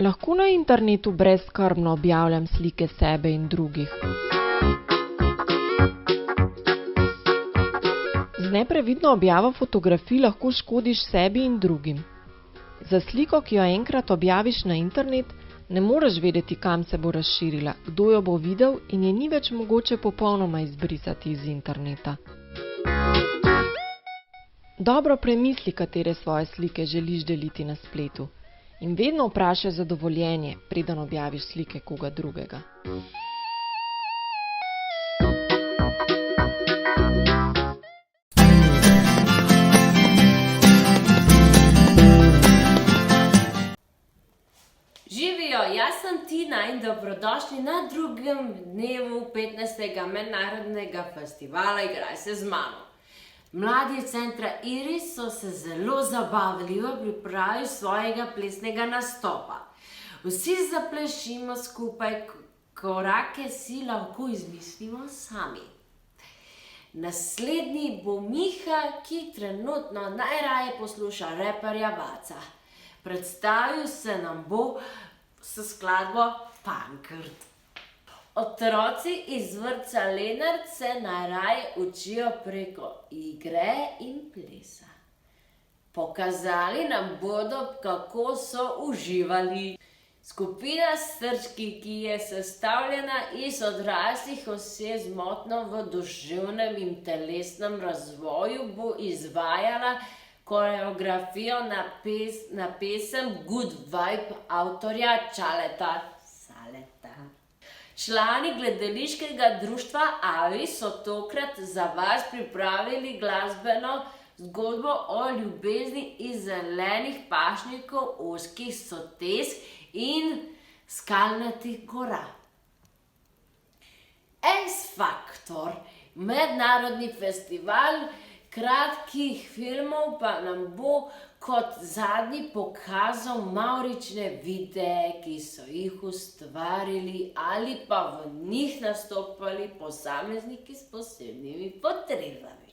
Lahko na internetu brezskrbno objavljam slike sebe in drugih. Z neprevidno objavo fotografij lahko škodiš sebi in drugim. Za sliko, ki jo enkrat objaviš na internet, ne moreš vedeti, kam se bo razširila, kdo jo bo videl in je ni več mogoče popolnoma izbrisati iz interneta. Dobro premisli, katere svoje slike želiš deliti na spletu. In vedno vprašaj za dovoljenje, preden objaviš slike koga drugega. Živijo, jaz sem Tina in dobrodošli na drugem dnevu 15. mednarodnega festivala Igraj se z mano. Mladi centra Iris so se zelo zabavali v pripravi svojega plesnega nastopa. Vsi zaplešimo skupaj, korake si lahko izmislimo sami. Naslednji bo Miha, ki trenutno najraje posluša reperja Vaca. Predstavil se nam bo s skladbo Pankrt. Otroci iz vrtca Lenart se najraje učijo preko igre in plesa. Pokazali nam bodo, kako so uživali. Skupina Srčki, ki je sestavljena iz odraslih oseb z motnjo v duševnem in telesnem razvoju, bo izvajala koreografijo na pesem Good Vibe avtorja Čaleta Saleta. Člani gledališkega društva Avi so tokrat za vas pripravili glasbeno zgodbo o ljubezni iz zelenih pašnikov, ozkih sotesk in skalnatih gora. X-Factor, mednarodni festival kratkih filmov, pa nam bo kot zadnji pokazal mavrične videe, ki so jih ustvarili ali pa v njih nastopali posamezniki s posebnimi potrebami.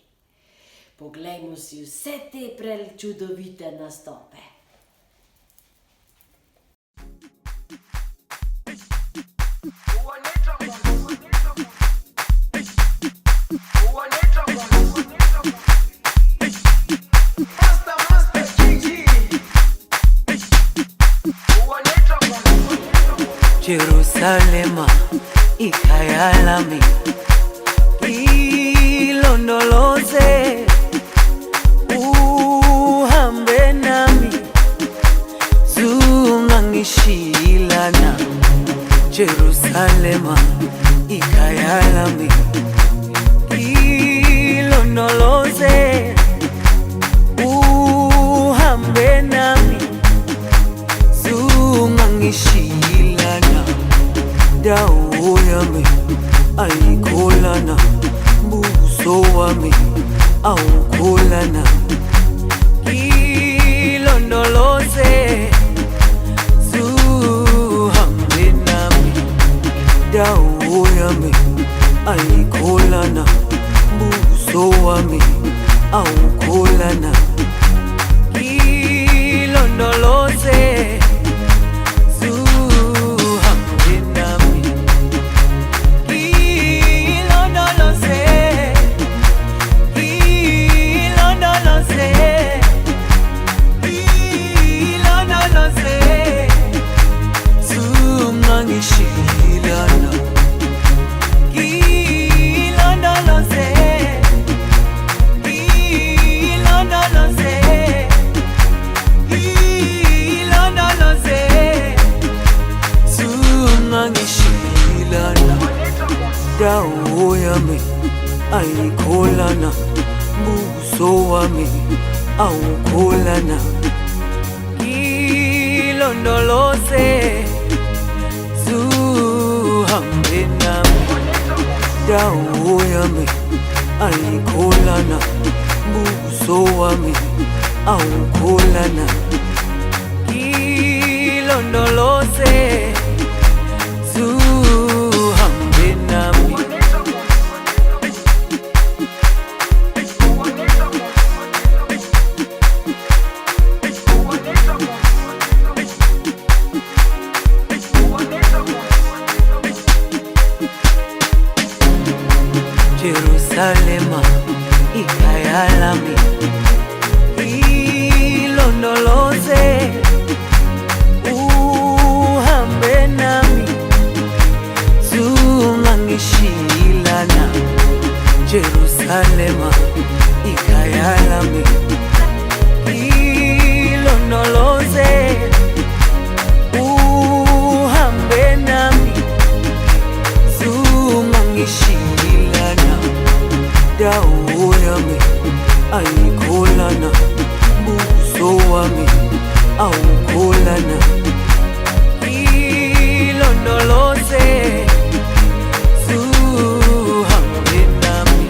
Poglejmo si vse te prečudovite nastope. Jerusalema ikhayalami ilondoloze uhambe nami zungangishilana. Jerusalema ikhayalami ilondoloze uhambe nami zungangishilana. Dawo yami ayikholana, buso wami awukholana. Ilondoloze zuhambe nami. Dawo yami ayikholana, buso wami awukholana. Ilondoloze dawo yami ayikholana, buso wami awukholana. Ilondoloze zuhambe nami. Dawo yami ayikholana, buso wami awukholana. Ilondoloze zuhambe nami. Jerusalema ikhaya lami ilondoloze uhambe nami zungangishilana Jerusalema ikhaya lami ilondoloze uhambe nami zungangishilana dawo yami ayikholana buso wami awukholana ilondoloze zuhambe nami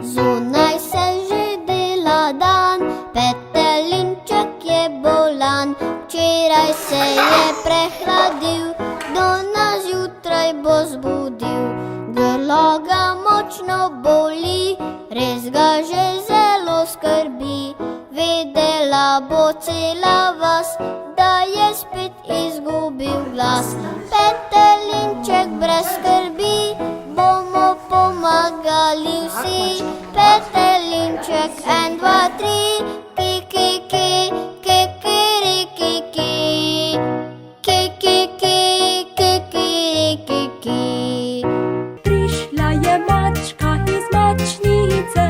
Zunaj se že dela dan, petelinček je bolan. Včeraj se je prehladil, do nas jutraj bo zbudil. Grlo ga močno boli, res ga že zelo skrbi. Vedela bo cela vas, da je spet izgubil glas. Petelinček brez skrbi, bomo pomagali vsi. Petelinček, 1, 2, 3, ki, ki, ki, ki, ki, ki, ki, ki, ki, ki, ki, ki, ki, ki. Prišla je mačka iz mačnice,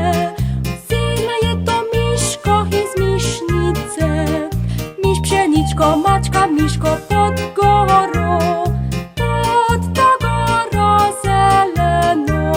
vzela je to miško iz mišnice. Miš pšeničko, mačka miško pod goro, pod to goro zeleno.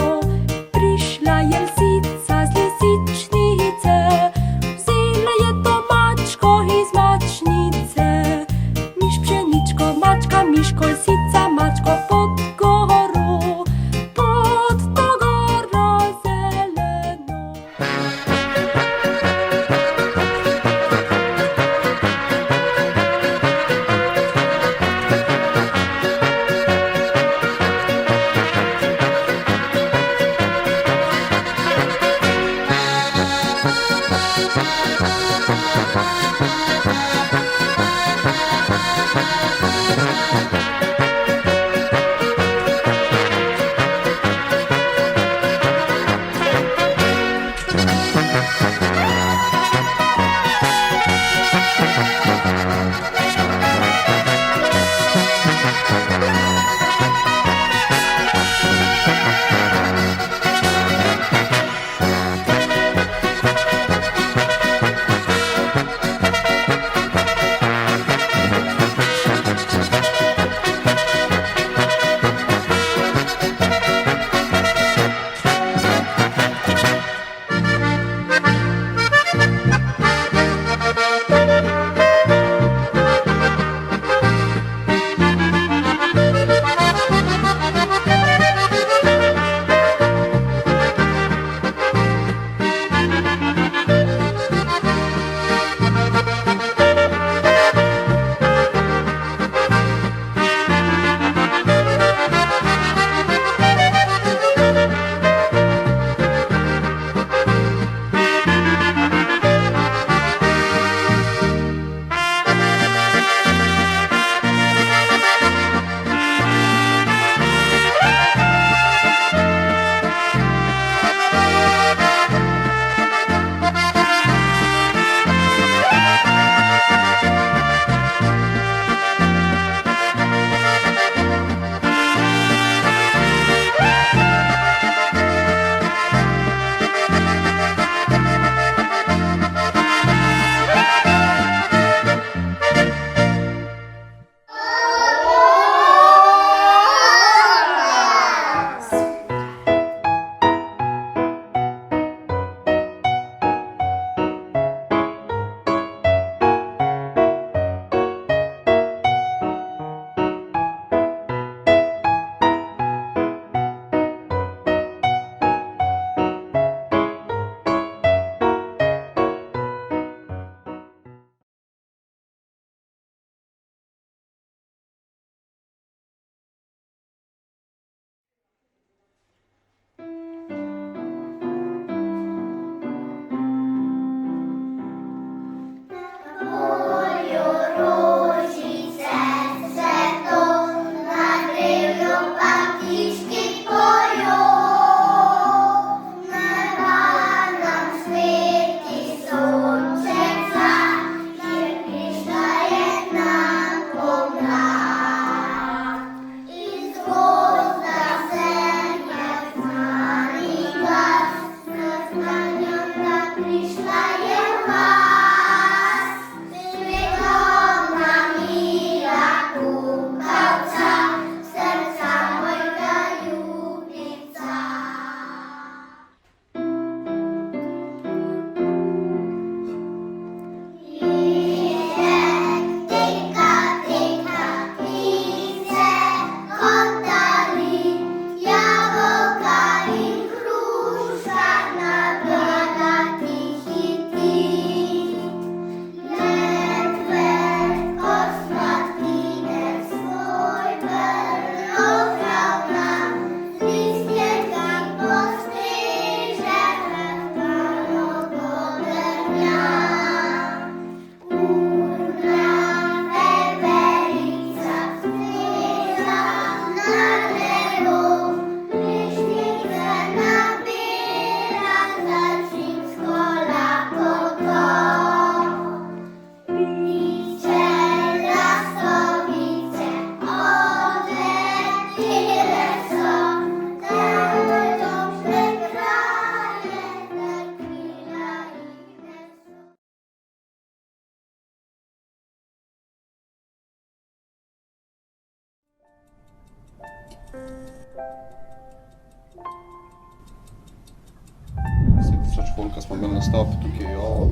Četvorka smo bili na stopu, tukaj je ovo.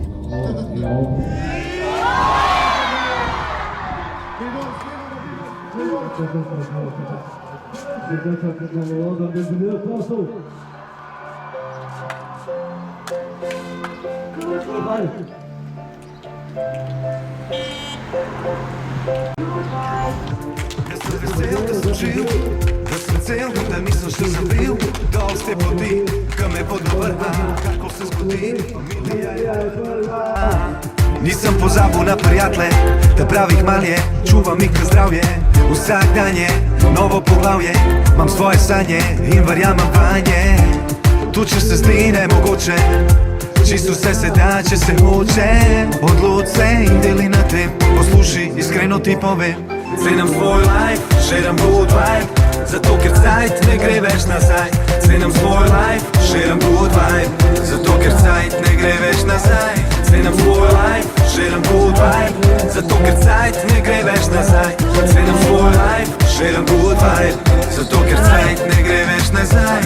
Jaz sem vesel, da sem živ, da sem cel, da nisem še zabil. Dol s te poti, ka me pod vrha, kako se zgodi, milija je prva. Nisem pozabil na prijatelje, da pravih malje, čuvam jih ka zdravje. Vsak dan je novo poglavje, imam svoje sanje in verjamem vanje. Tu če se zdi nemogoče, čisto vse se da, če se hoče. Odloč se in deli na tem, posluši, iskreno ti povem. Cenim svoj life, shaream good vibe, zato ker cajt ne gre več nazaj. Cenim svoj life, shaream good vibe, zato ker cajt ne gre več nazaj. Cenim svoj life, shaream good vibe, zato ker cajt ne gre več nazaj. Cenim svoj life, shaream good vibe, zato ker cajt ne gre več nazaj.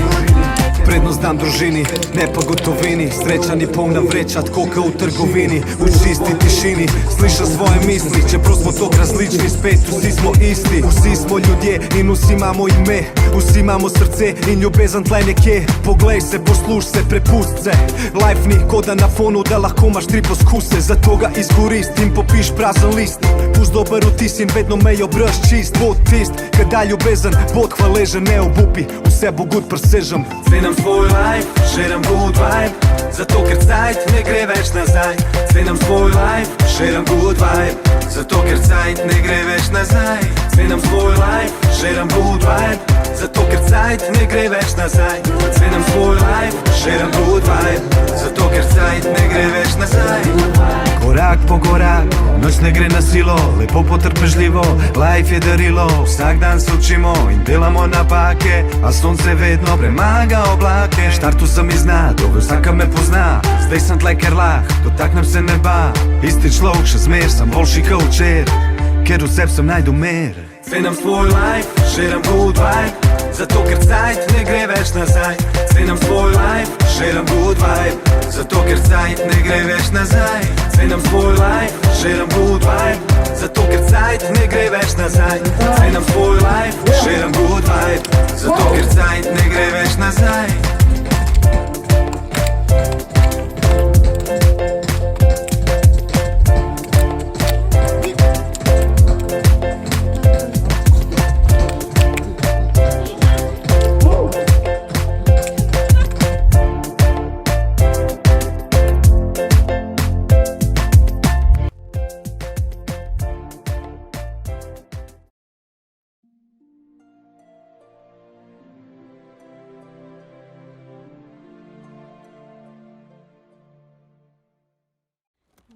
Prednost dam družini, ne pa gotovini. Sreča ni polna vreča, tako ka v trgovini. V čisti tišini, slišam svoje misli. Čeprav smo tok različni, spet vsi smo isti. Vsi smo ljudje in vsi imamo ime. Vsi imamo srce in ljubezen tle nekje. Poglej se, posluš se, prepust se. Life ni koda na fonu, da lahko imaš 3 poskuse. Zato ga izkorist in popiš prazen list. Pust dober vtis in vedno mejo brž čist. Bod tist, kada ljubezen, bod hvaležen, ne obupi. Vse bo good presežem. Cenim svoj life, shaream good vibe, zato ker cajt ne gre več nazaj. Cenim svoj life, shaream good vibe, zato ker cajt ne gre več nazaj. Cenim svoj life, shaream good vibe, zato ker cajt ne gre več nazaj. Cenim svoj life, shaream good vibe, zato ker cajt ne gre več nazaj. Korak po korak, noč ne gre na silo, lepo potrpežljivo, life je darilo. Vsak dan se učimo in delamo napake, a sonce vedno premaga oblake. Štartu sem iz dna, dobro vsaka me pozna, zdaj sem tle ker lah, dotaknem se neba. Isti človek, še zmer sem boljši ka včer, ker v sebi sem najdu mer. Cenim svoj life, shaream good vibe, zato ker cajt ne gre več nazaj. Cenim svoj life, shaream good vibe, zato ker cajt ne gre več nazaj. Cenim svoj life, shaream good vibe, zato ker cajt ne gre več nazaj. Cenim svoj life, shaream good vibe, zato ker cajt ne gre več nazaj.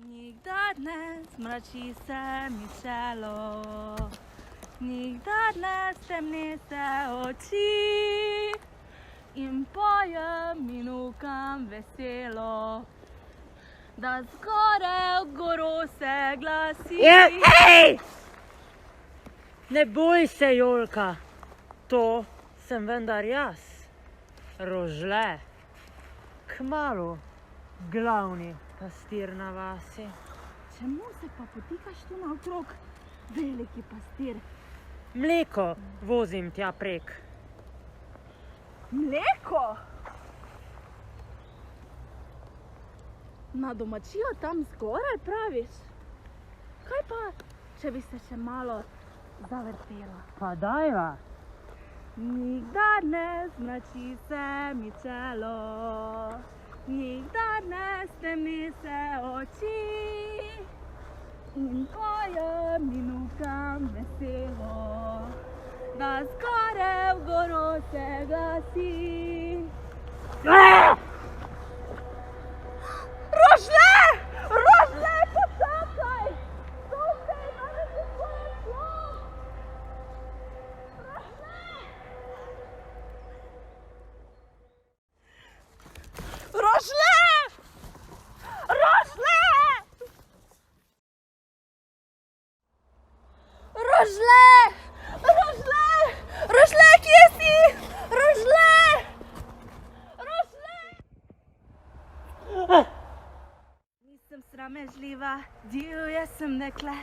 Nikdar ne zmrači se mi čelo, nikdar ne stemni se oči in pojem in ukam veselo, da zgoraj v goro se glasi. Hej! Ne boj se, Jolka, to sem vendar jaz, Rožle, kmalu glavni pastir na vasi. Čemu se pa potikaš tu naokrog, veliki pastir? Mleko vozim tja prek. Mleko? Na domačijo tam zgoraj praviš? Kaj pa, če bi se še malo zavrtela? Pa dajva. Nikdar ne zmrači se mi čelo, nikdar ne stemni se oči in pojem in ukam veselo, da zgoraj v goro se glasi. Rožle! Rožle, počakaj! Tukaj imam še svoje tlo! Rožle! Rožle! Rožle! Rožle! Rožle, kje si? Rožle! Rožle! Nisem sramežljiva, divja sem dekle.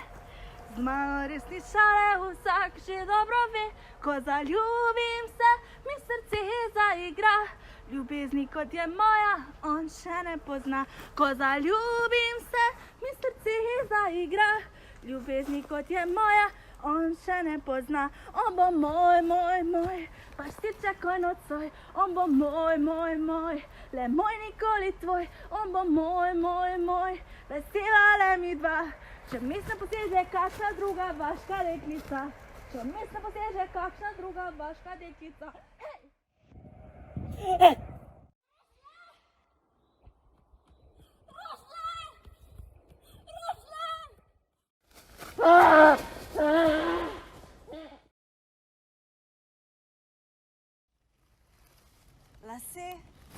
Z mano resničale vsak že dobro ve, ko zaljubim se, mi srce zaigra. Ljubezni kot je moja, on še ne pozna. Ko zaljubim se, mi srce zaigra. Ljubezni kot je moja, on še ne pozna. On bo moj, moj, moj, pastiček ko nocoj. On bo moj, moj, moj, le moj nikoli tvoj. On bo moj, moj, moj, festivale mi dva. Če mis ne poseže kakšna druga vaška deklica. Če mis ne poseže kakšna druga vaška deklica. Lase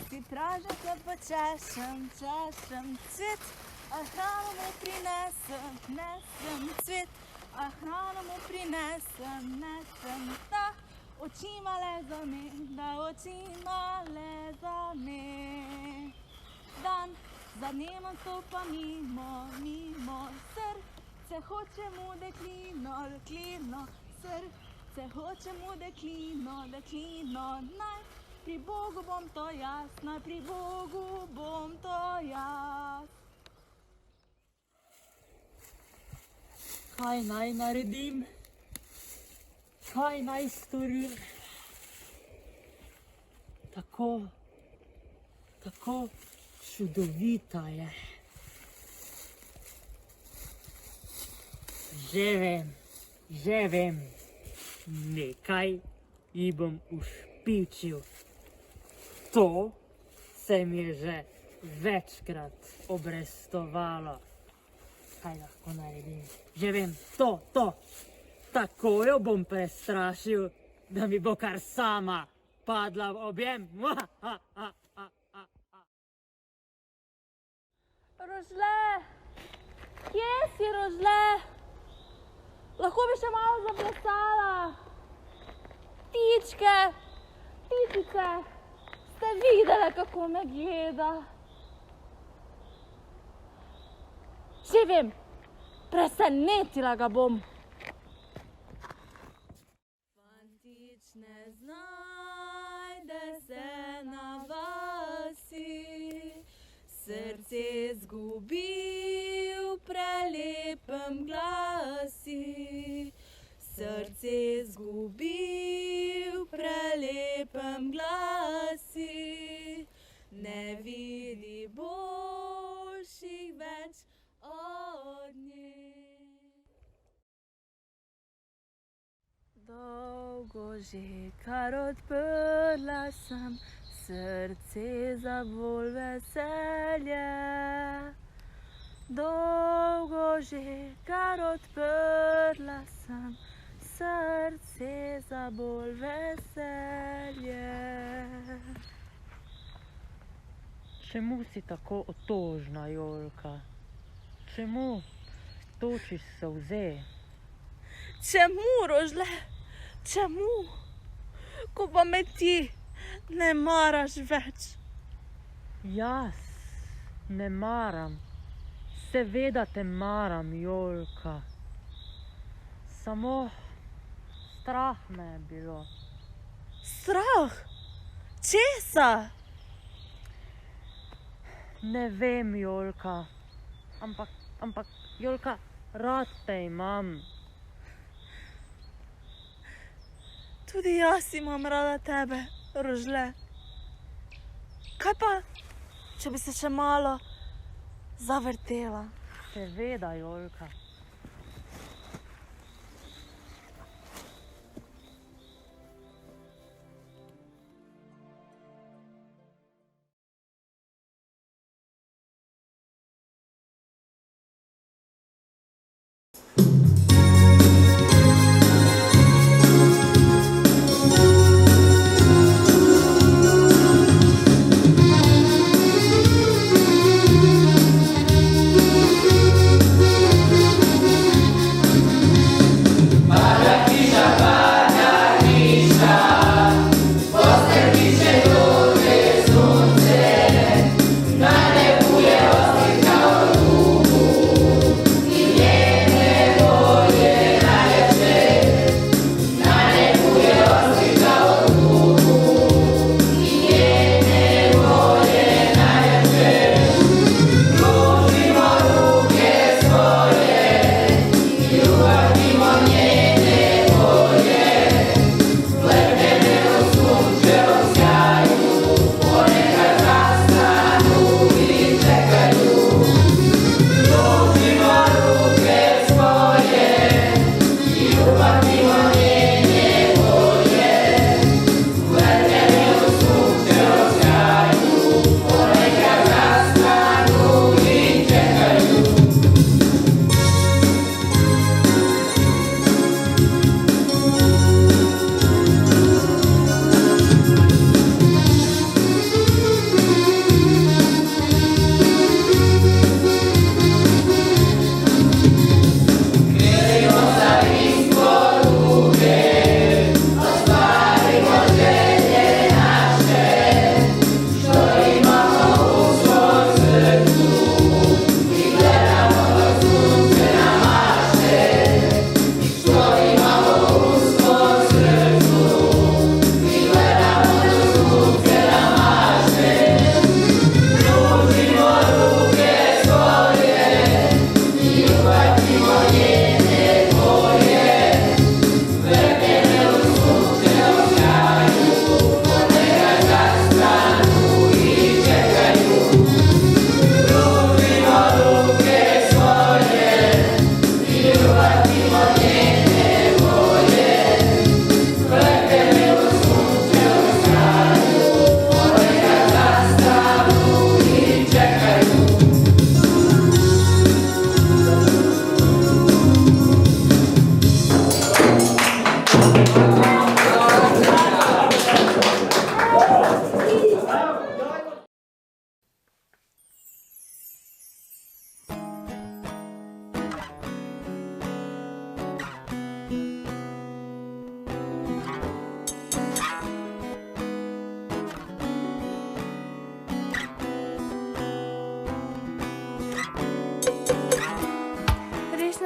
si pražem, se počešem, češem cvet, a hrano mu prinesem, nesem cvet, a hrano mu prinesem, nesem ta. Očima le za me, da očima le za me. Dan za dnevom stopa mimo, mimo srce hoče mu deklino, deklino, srce hoče mu deklino, deklino, naj pri Bogu bom to jaz, naj pri Bogu bom to jaz. Kaj naj naredim? Kaj naj storim? Tako čudovita je. Že vem, nekaj ji bom ušpičil. To se mi je že večkrat obrestovalo. Kaj lahko naredim? Že vem, to. Tako jo bom prestrašil, da mi bo kar sama padla v objem. Rožle, kje si, Rožle? Lahko bi še malo zaplesala. Ptičke, ptičice, ste videli, kako me gleda? Že vem, presenetila ga bom. Fantič ne znajde se na vasi, srce zgubi v prelepem glasi. Srce zgubi v prelepem glasi, ne vidi boljših več od nje. Dolgo že kar odprla sem srce za bolj veselje. Dolgo že kar odprla sem srce za bolj veselje. Čemu si tako otožna, Jolka? Čemu točiš solze? Čemu, Rožle? Čemu? Ko pa me ti ne maraš več. Jaz ne maram. Seveda te maram, Jolka. Samo strah me je bilo. Strah? Česa? Ne vem, Jolka. Ampak, Jolka, rad te imam. Tudi jaz imam rada tebe, Rožle. Kaj pa, če bi se še malo zavrtela? Seveda, Jolka.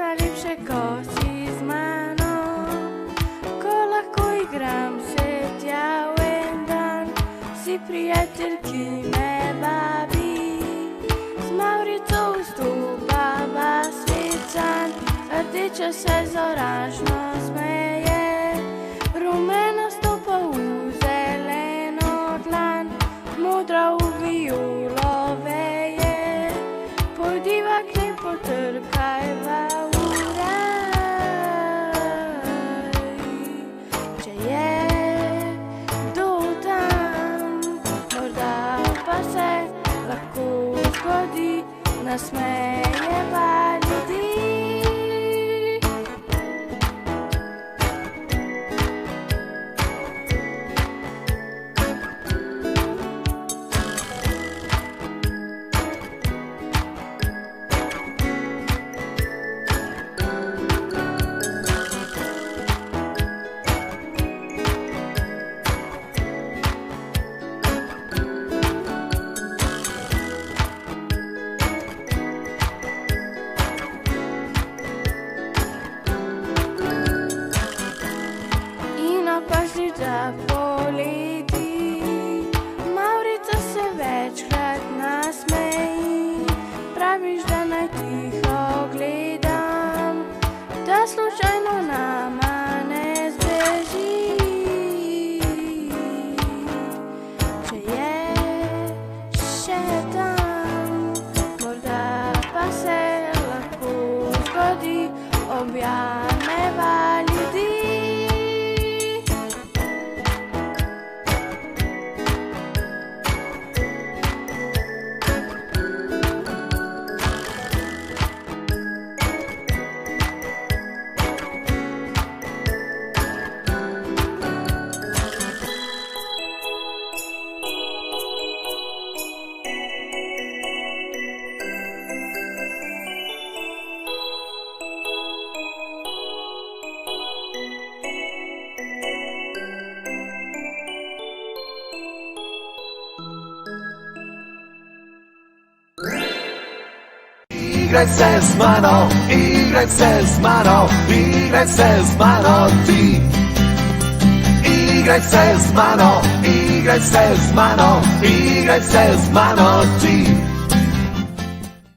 najlepše, ko si z mano, ko lahko igram se tja v en dan. Si prijatelj, ki me vabi, z Mavrico vstopava svečan. Rdeča se z oranžno smeje, rumena stopa v zeleno dlan, modra v vijolo veje. Pojdiva k njej, potrkajva v raj. Če je kdo tam, morda pa se lahko zgodi, nasmejeva ljudi. Da poleti, Mavrica se večkrat nasmeji, praviš, da naj tiho gledam, da slučajno nama ne zbeži. Če je še tam, morda pa se lahko zgodi, objameva ljudi. Igraj se z mano, igraj se z mano, igraj se z mano ti. Igraj se z mano, igraj se z mano, igraj se z mano ti.